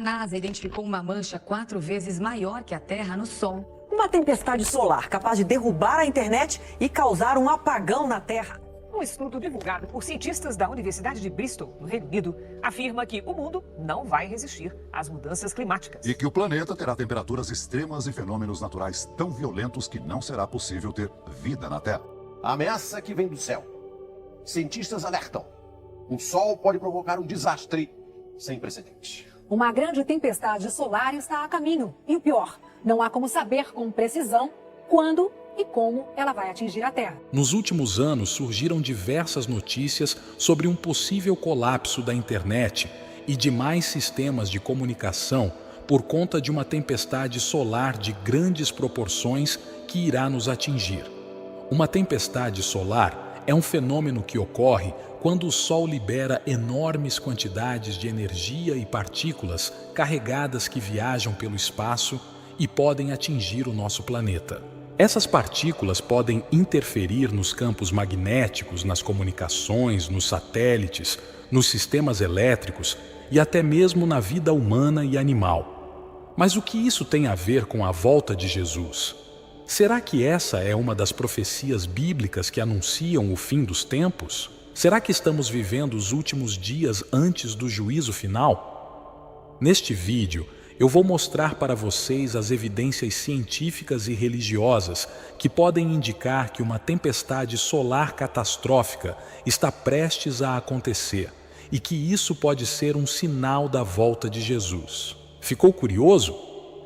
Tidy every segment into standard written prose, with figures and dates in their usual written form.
A NASA identificou uma mancha 4 vezes maior que a Terra no Sol. Uma tempestade solar capaz de derrubar a internet e causar um apagão na Terra. Um estudo divulgado por cientistas da Universidade de Bristol, no Reino Unido, afirma que o mundo não vai resistir às mudanças climáticas. E que o planeta terá temperaturas extremas e fenômenos naturais tão violentos que não será possível ter vida na Terra. A ameaça que vem do céu. Cientistas alertam. O Sol pode provocar um desastre sem precedente. Uma grande tempestade solar está a caminho. E o pior, não há como saber com precisão quando e como ela vai atingir a Terra. Nos últimos anos surgiram diversas notícias sobre um possível colapso da internet e demais sistemas de comunicação por conta de uma tempestade solar de grandes proporções que irá nos atingir. Uma tempestade solar é um fenômeno que ocorre quando o Sol libera enormes quantidades de energia e partículas carregadas que viajam pelo espaço e podem atingir o nosso planeta. Essas partículas podem interferir nos campos magnéticos, nas comunicações, nos satélites, nos sistemas elétricos e até mesmo na vida humana e animal. Mas o que isso tem a ver com a volta de Jesus? Será que essa é uma das profecias bíblicas que anunciam o fim dos tempos? Será que estamos vivendo os últimos dias antes do juízo final? Neste vídeo, eu vou mostrar para vocês as evidências científicas e religiosas que podem indicar que uma tempestade solar catastrófica está prestes a acontecer e que isso pode ser um sinal da volta de Jesus. Ficou curioso?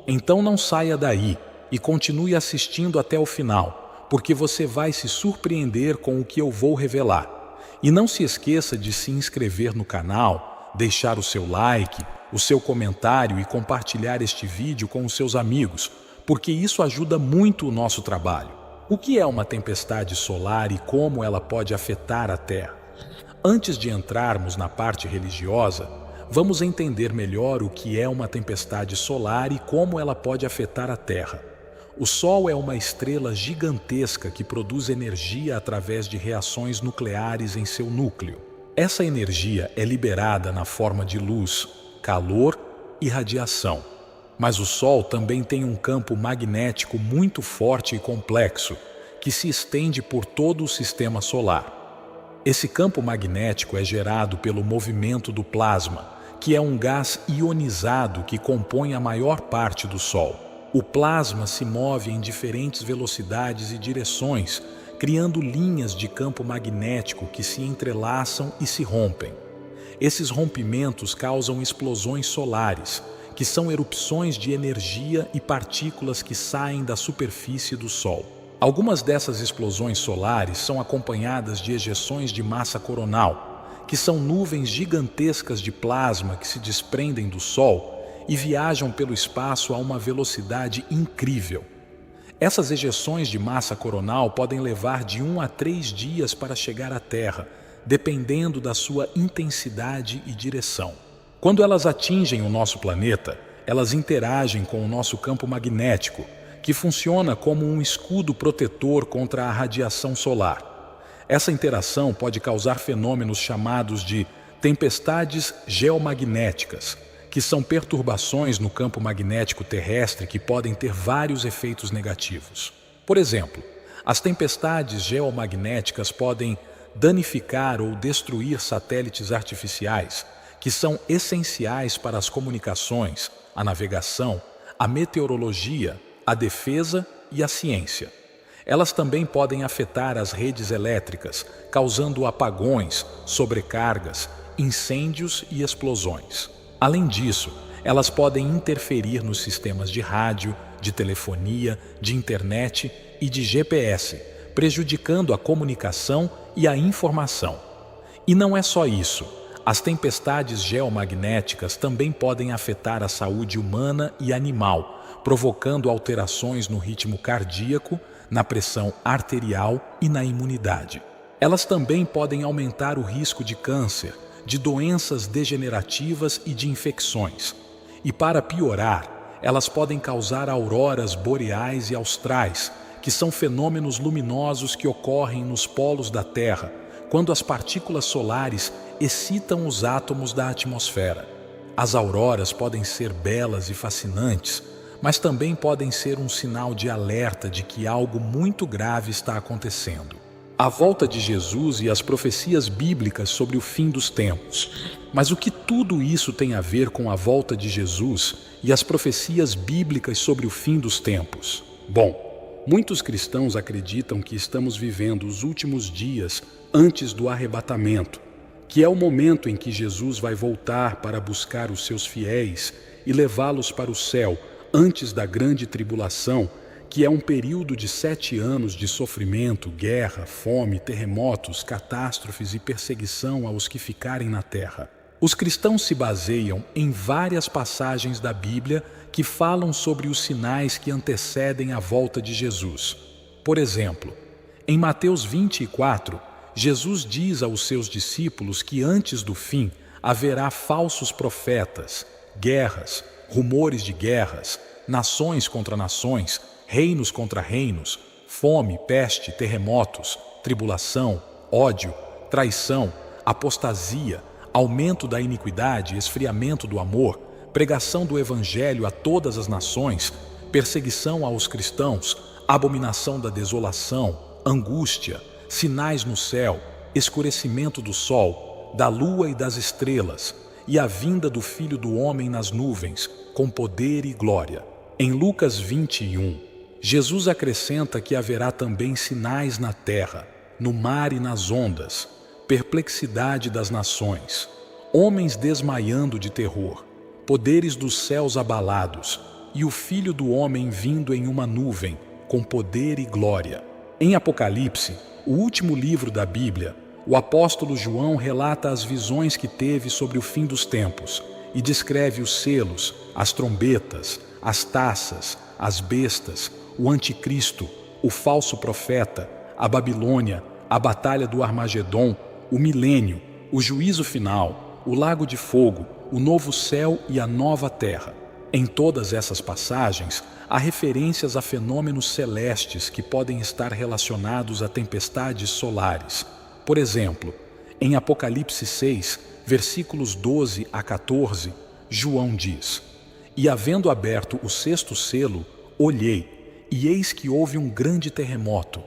Então não saia daí e continue assistindo até o final, porque você vai se surpreender com o que eu vou revelar. E não se esqueça de se inscrever no canal, deixar o seu like, o seu comentário e compartilhar este vídeo com os seus amigos, porque isso ajuda muito o nosso trabalho. O que é uma tempestade solar e como ela pode afetar a Terra? Antes de entrarmos na parte religiosa, vamos entender melhor o que é uma tempestade solar e como ela pode afetar a Terra. O Sol é uma estrela gigantesca que produz energia através de reações nucleares em seu núcleo. Essa energia é liberada na forma de luz, calor e radiação. Mas o Sol também tem um campo magnético muito forte e complexo, que se estende por todo o sistema solar. Esse campo magnético é gerado pelo movimento do plasma, que é um gás ionizado que compõe a maior parte do Sol. O plasma se move em diferentes velocidades e direções, criando linhas de campo magnético que se entrelaçam e se rompem. Esses rompimentos causam explosões solares, que são erupções de energia e partículas que saem da superfície do Sol. Algumas dessas explosões solares são acompanhadas de ejeções de massa coronal, que são nuvens gigantescas de plasma que se desprendem do Sol e viajam pelo espaço a uma velocidade incrível. Essas ejeções de massa coronal podem levar de 1 a 3 dias para chegar à Terra, dependendo da sua intensidade e direção. Quando elas atingem o nosso planeta, elas interagem com o nosso campo magnético, que funciona como um escudo protetor contra a radiação solar. Essa interação pode causar fenômenos chamados de tempestades geomagnéticas, que são perturbações no campo magnético terrestre que podem ter vários efeitos negativos. Por exemplo, as tempestades geomagnéticas podem danificar ou destruir satélites artificiais, que são essenciais para as comunicações, a navegação, a meteorologia, a defesa e a ciência. Elas também podem afetar as redes elétricas, causando apagões, sobrecargas, incêndios e explosões. Além disso, elas podem interferir nos sistemas de rádio, de telefonia, de internet e de GPS, prejudicando a comunicação e a informação. E não é só isso. As tempestades geomagnéticas também podem afetar a saúde humana e animal, provocando alterações no ritmo cardíaco, na pressão arterial e na imunidade. Elas também podem aumentar o risco de câncer, de doenças degenerativas e de infecções. E para piorar, elas podem causar auroras boreais e austrais, que são fenômenos luminosos que ocorrem nos polos da Terra, quando as partículas solares excitam os átomos da atmosfera. As auroras podem ser belas e fascinantes, mas também podem ser um sinal de alerta de que algo muito grave está acontecendo. A volta de Jesus e as profecias bíblicas sobre o fim dos tempos. Mas o que tudo isso tem a ver com a volta de Jesus e as profecias bíblicas sobre o fim dos tempos? Bom, muitos cristãos acreditam que estamos vivendo os últimos dias antes do arrebatamento, que é o momento em que Jesus vai voltar para buscar os seus fiéis e levá-los para o céu antes da grande tribulação, que é um período de 7 anos de sofrimento, guerra, fome, terremotos, catástrofes e perseguição aos que ficarem na terra. Os cristãos se baseiam em várias passagens da Bíblia que falam sobre os sinais que antecedem a volta de Jesus. Por exemplo, em Mateus 24, Jesus diz aos seus discípulos que antes do fim haverá falsos profetas, guerras, rumores de guerras, nações contra nações, reinos contra reinos, fome, peste, terremotos, tribulação, ódio, traição, apostasia, aumento da iniquidade, esfriamento do amor, pregação do evangelho a todas as nações, perseguição aos cristãos, abominação da desolação, angústia, sinais no céu, escurecimento do sol, da lua e das estrelas, e a vinda do Filho do Homem nas nuvens, com poder e glória. Em Lucas 21, Jesus acrescenta que haverá também sinais na terra, no mar e nas ondas, perplexidade das nações, homens desmaiando de terror, poderes dos céus abalados, e o Filho do Homem vindo em uma nuvem, com poder e glória. Em Apocalipse, o último livro da Bíblia, o apóstolo João relata as visões que teve sobre o fim dos tempos e descreve os selos, as trombetas, as taças, as bestas, o anticristo, o falso profeta, a Babilônia, a batalha do Armagedom, o milênio, o juízo final, o lago de fogo, o novo céu e a nova terra. Em todas essas passagens, há referências a fenômenos celestes que podem estar relacionados a tempestades solares. Por exemplo, em Apocalipse 6, versículos 12 a 14, João diz: "E havendo aberto o 6º selo, olhei, e eis que houve um grande terremoto,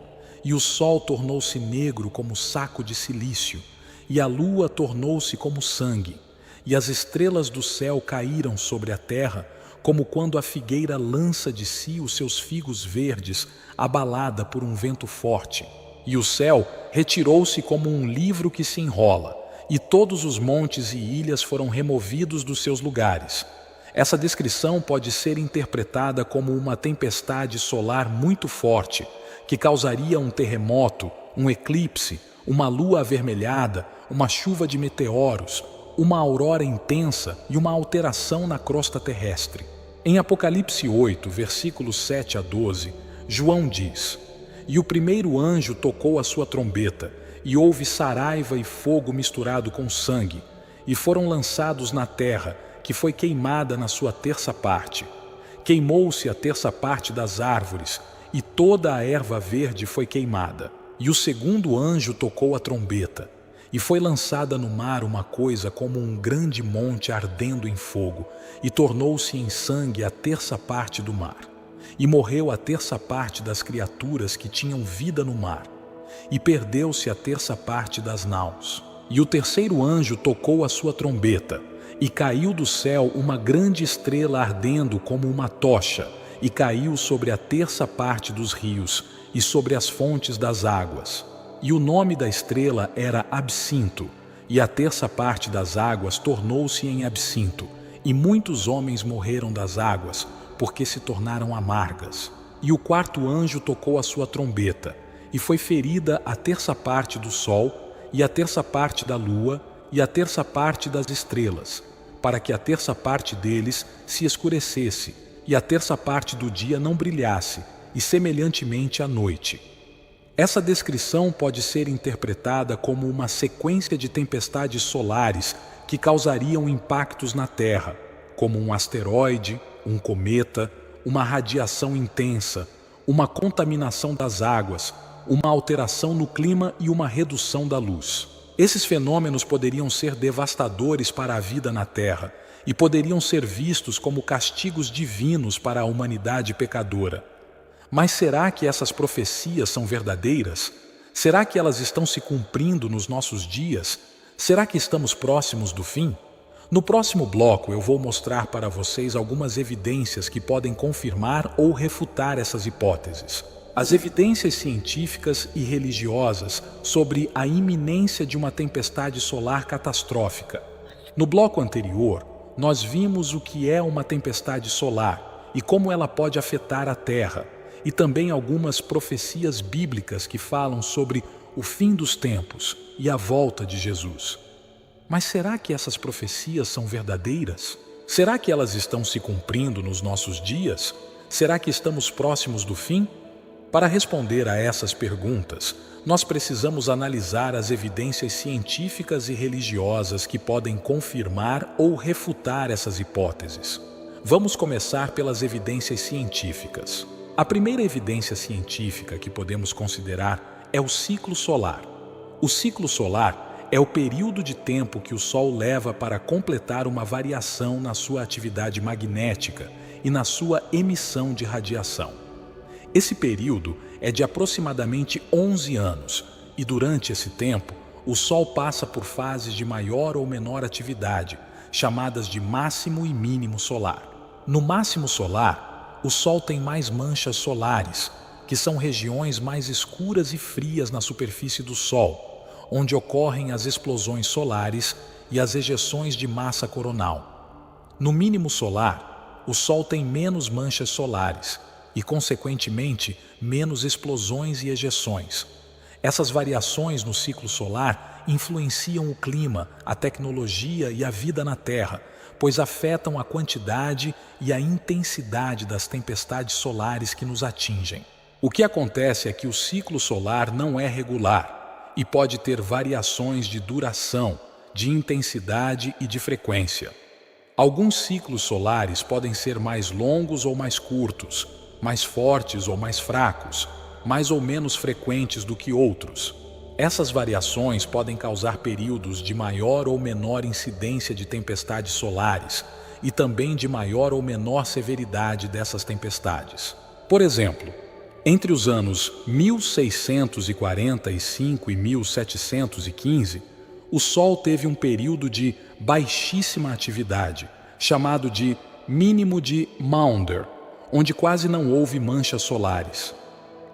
e o sol tornou-se negro como saco de cilício, e a lua tornou-se como sangue, e as estrelas do céu caíram sobre a terra, como quando a figueira lança de si os seus figos verdes, abalada por um vento forte. E o céu retirou-se como um livro que se enrola, e todos os montes e ilhas foram removidos dos seus lugares." Essa descrição pode ser interpretada como uma tempestade solar muito forte, que causaria um terremoto, um eclipse, uma lua avermelhada, uma chuva de meteoros, uma aurora intensa e uma alteração na crosta terrestre. Em Apocalipse 8, versículos 7 a 12, João diz: "E o primeiro anjo tocou a sua trombeta, e houve saraiva e fogo misturado com sangue, e foram lançados na terra, que foi queimada na sua terça parte. Queimou-se a terça parte das árvores, e toda a erva verde foi queimada. E o segundo anjo tocou a trombeta, e foi lançada no mar uma coisa como um grande monte ardendo em fogo, e tornou-se em sangue a terça parte do mar. E morreu a terça parte das criaturas que tinham vida no mar, e perdeu-se a terça parte das naus. E o terceiro anjo tocou a sua trombeta, e caiu do céu uma grande estrela ardendo como uma tocha, e caiu sobre a terça parte dos rios e sobre as fontes das águas. E o nome da estrela era Absinto, e a terça parte das águas tornou-se em absinto, e muitos homens morreram das águas, porque se tornaram amargas. E o quarto anjo tocou a sua trombeta, e foi ferida a terça parte do sol, e a terça parte da lua, e a terça parte das estrelas, para que a terça parte deles se escurecesse, e a terça parte do dia não brilhasse, e semelhantemente à noite. Essa descrição pode ser interpretada como uma sequência de tempestades solares que causariam impactos na Terra, como um asteroide, um cometa, uma radiação intensa, uma contaminação das águas, uma alteração no clima e uma redução da luz. Esses fenômenos poderiam ser devastadores para a vida na Terra e poderiam ser vistos como castigos divinos para a humanidade pecadora. Mas será que essas profecias são verdadeiras? Será que elas estão se cumprindo nos nossos dias? Será que estamos próximos do fim? No próximo bloco eu vou mostrar para vocês algumas evidências que podem confirmar ou refutar essas hipóteses. As evidências científicas e religiosas sobre a iminência de uma tempestade solar catastrófica. No bloco anterior, nós vimos o que é uma tempestade solar e como ela pode afetar a Terra, e também algumas profecias bíblicas que falam sobre o fim dos tempos e a volta de Jesus. Mas será que essas profecias são verdadeiras? Será que elas estão se cumprindo nos nossos dias? Será que estamos próximos do fim? Para responder a essas perguntas, nós precisamos analisar as evidências científicas e religiosas que podem confirmar ou refutar essas hipóteses. Vamos começar pelas evidências científicas. A primeira evidência científica que podemos considerar é o ciclo solar. O ciclo solar é o período de tempo que o Sol leva para completar uma variação na sua atividade magnética e na sua emissão de radiação. Esse período é de aproximadamente 11 anos e durante esse tempo o Sol passa por fases de maior ou menor atividade, chamadas de máximo e mínimo solar. No máximo solar, o Sol tem mais manchas solares, que são regiões mais escuras e frias na superfície do Sol, onde ocorrem as explosões solares e as ejeções de massa coronal. No mínimo solar, o Sol tem menos manchas solares e, consequentemente, menos explosões e ejeções. Essas variações no ciclo solar influenciam o clima, a tecnologia e a vida na Terra, pois afetam a quantidade e a intensidade das tempestades solares que nos atingem. O que acontece é que o ciclo solar não é regular e pode ter variações de duração, de intensidade e de frequência. Alguns ciclos solares podem ser mais longos ou mais curtos, mais fortes ou mais fracos, mais ou menos frequentes do que outros. Essas variações podem causar períodos de maior ou menor incidência de tempestades solares e também de maior ou menor severidade dessas tempestades. Por exemplo, entre os anos 1645 e 1715, o Sol teve um período de baixíssima atividade, chamado de mínimo de Maunder, onde quase não houve manchas solares.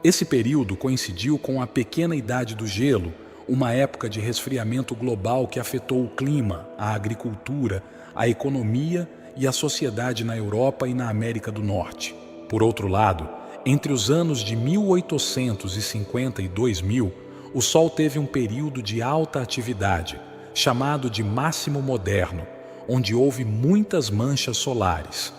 Esse período coincidiu com a pequena idade do gelo, uma época de resfriamento global que afetou o clima, a agricultura, a economia e a sociedade na Europa e na América do Norte. Por outro lado, entre os anos de 1850 e 2000, o Sol teve um período de alta atividade, chamado de máximo moderno, onde houve muitas manchas solares.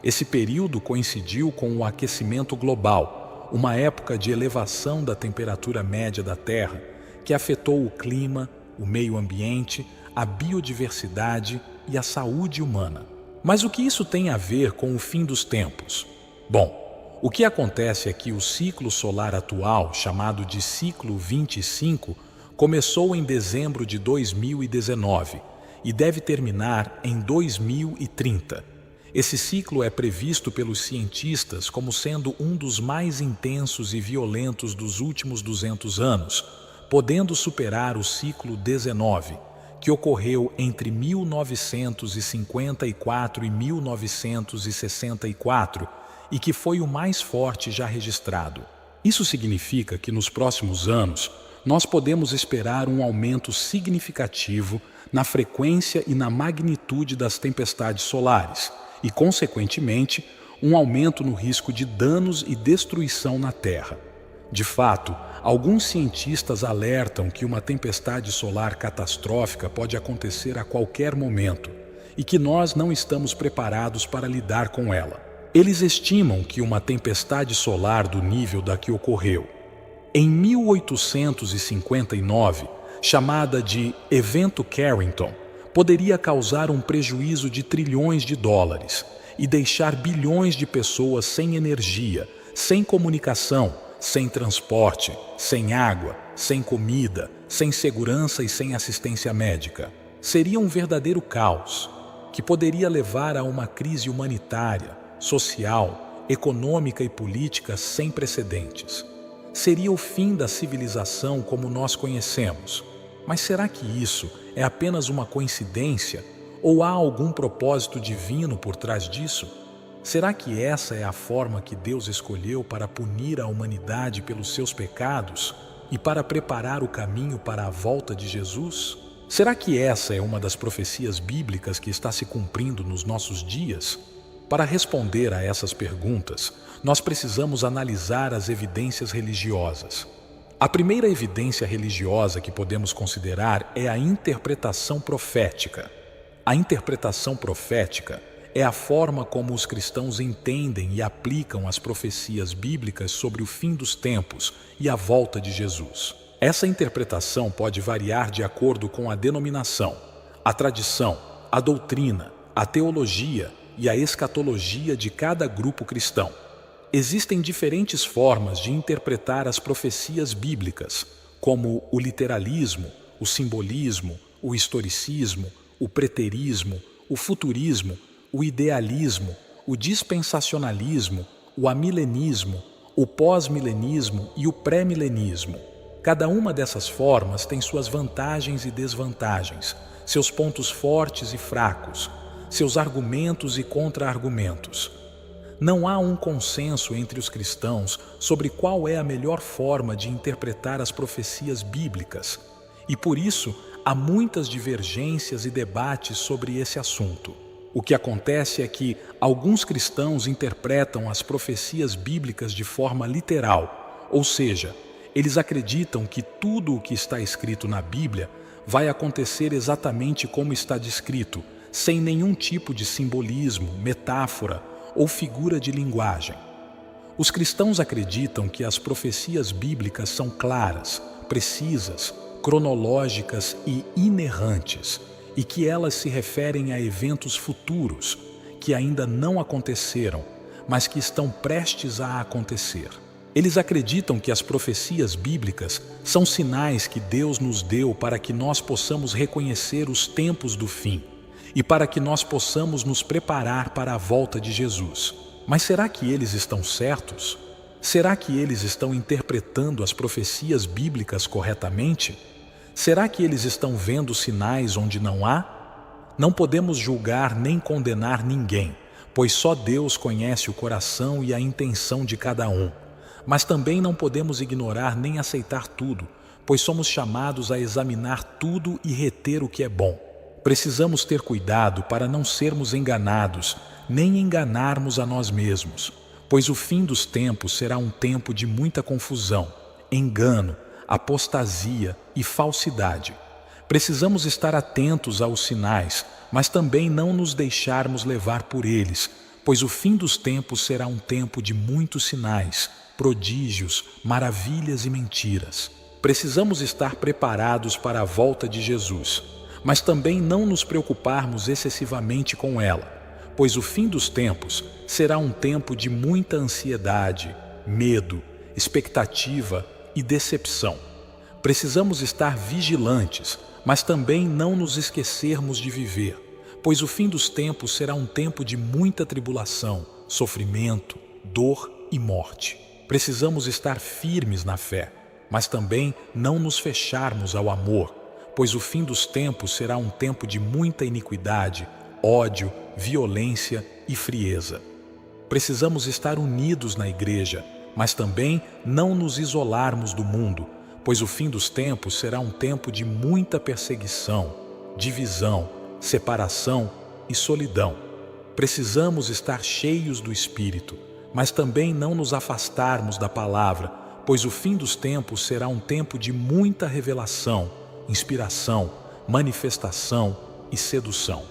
Esse período coincidiu com o aquecimento global, uma época de elevação da temperatura média da Terra, que afetou o clima, o meio ambiente, a biodiversidade e a saúde humana. Mas o que isso tem a ver com o fim dos tempos? Bom, o que acontece é que o ciclo solar atual, chamado de ciclo 25, começou em dezembro de 2019 e deve terminar em 2030. Esse ciclo é previsto pelos cientistas como sendo um dos mais intensos e violentos dos últimos 200 anos, podendo superar o ciclo 19, que ocorreu entre 1954 e 1964 e que foi o mais forte já registrado. Isso significa que nos próximos anos nós podemos esperar um aumento significativo na frequência e na magnitude das tempestades solares, e, consequentemente, um aumento no risco de danos e destruição na Terra. De fato, alguns cientistas alertam que uma tempestade solar catastrófica pode acontecer a qualquer momento e que nós não estamos preparados para lidar com ela. Eles estimam que uma tempestade solar do nível da que ocorreu em 1859, chamada de Evento Carrington, poderia causar um prejuízo de trilhões de dólares e deixar bilhões de pessoas sem energia, sem comunicação, sem transporte, sem água, sem comida, sem segurança e sem assistência médica. Seria um verdadeiro caos. que poderia levar a uma crise humanitária, social, econômica e política sem precedentes. Seria o fim da civilização como nós conhecemos. Mas será que isso é apenas uma coincidência ou há algum propósito divino por trás disso? Será que essa é a forma que Deus escolheu para punir a humanidade pelos seus pecados e para preparar o caminho para a volta de Jesus? Será que essa é uma das profecias bíblicas que está se cumprindo nos nossos dias? Para responder a essas perguntas, nós precisamos analisar as evidências religiosas. A primeira evidência religiosa que podemos considerar é a interpretação profética. A interpretação profética é a forma como os cristãos entendem e aplicam as profecias bíblicas sobre o fim dos tempos e a volta de Jesus. Essa interpretação pode variar de acordo com a denominação, a tradição, a doutrina, a teologia e a escatologia de cada grupo cristão. Existem diferentes formas de interpretar as profecias bíblicas, como o literalismo, o simbolismo, o historicismo, o preterismo, o futurismo, o idealismo, o dispensacionalismo, o amilenismo, o pós-milenismo e o pré-milenismo. Cada uma dessas formas tem suas vantagens e desvantagens, seus pontos fortes e fracos, seus argumentos e contra-argumentos. Não há um consenso entre os cristãos sobre qual é a melhor forma de interpretar as profecias bíblicas, e por isso há muitas divergências e debates sobre esse assunto. O que acontece é que alguns cristãos interpretam as profecias bíblicas de forma literal, ou seja, eles acreditam que tudo o que está escrito na Bíblia vai acontecer exatamente como está descrito, sem nenhum tipo de simbolismo, metáfora ou figura de linguagem. Os cristãos acreditam que as profecias bíblicas são claras, precisas, cronológicas e inerrantes, e que elas se referem a eventos futuros, que ainda não aconteceram, mas que estão prestes a acontecer. Eles acreditam que as profecias bíblicas são sinais que Deus nos deu para que nós possamos reconhecer os tempos do fim e para que nós possamos nos preparar para a volta de Jesus. Mas será que eles estão certos? Será que eles estão interpretando as profecias bíblicas corretamente? Será que eles estão vendo sinais onde não há? Não podemos julgar nem condenar ninguém, pois só Deus conhece o coração e a intenção de cada um. Mas também não podemos ignorar nem aceitar tudo, pois somos chamados a examinar tudo e reter o que é bom. Precisamos ter cuidado para não sermos enganados, nem enganarmos a nós mesmos, pois o fim dos tempos será um tempo de muita confusão, engano, apostasia e falsidade. Precisamos estar atentos aos sinais, mas também não nos deixarmos levar por eles, pois o fim dos tempos será um tempo de muitos sinais, prodígios, maravilhas e mentiras. Precisamos estar preparados para a volta de Jesus, mas também não nos preocuparmos excessivamente com ela, pois o fim dos tempos será um tempo de muita ansiedade, medo, expectativa e decepção. Precisamos estar vigilantes, mas também não nos esquecermos de viver, pois o fim dos tempos será um tempo de muita tribulação, sofrimento, dor e morte. Precisamos estar firmes na fé, mas também não nos fecharmos ao amor, pois o fim dos tempos será um tempo de muita iniquidade, ódio, violência e frieza. Precisamos estar unidos na igreja, mas também não nos isolarmos do mundo, pois o fim dos tempos será um tempo de muita perseguição, divisão, separação e solidão. Precisamos estar cheios do Espírito, mas também não nos afastarmos da palavra, pois o fim dos tempos será um tempo de muita revelação, inspiração, manifestação e sedução.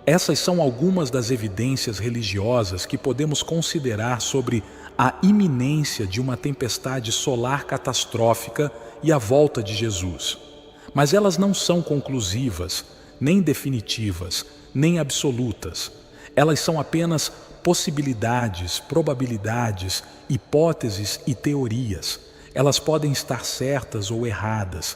Essas são algumas das evidências religiosas que podemos considerar sobre a iminência de uma tempestade solar catastrófica e a volta de Jesus. Mas elas não são conclusivas, nem definitivas, nem absolutas. Elas são apenas possibilidades, probabilidades, hipóteses e teorias. Elas podem estar certas ou erradas,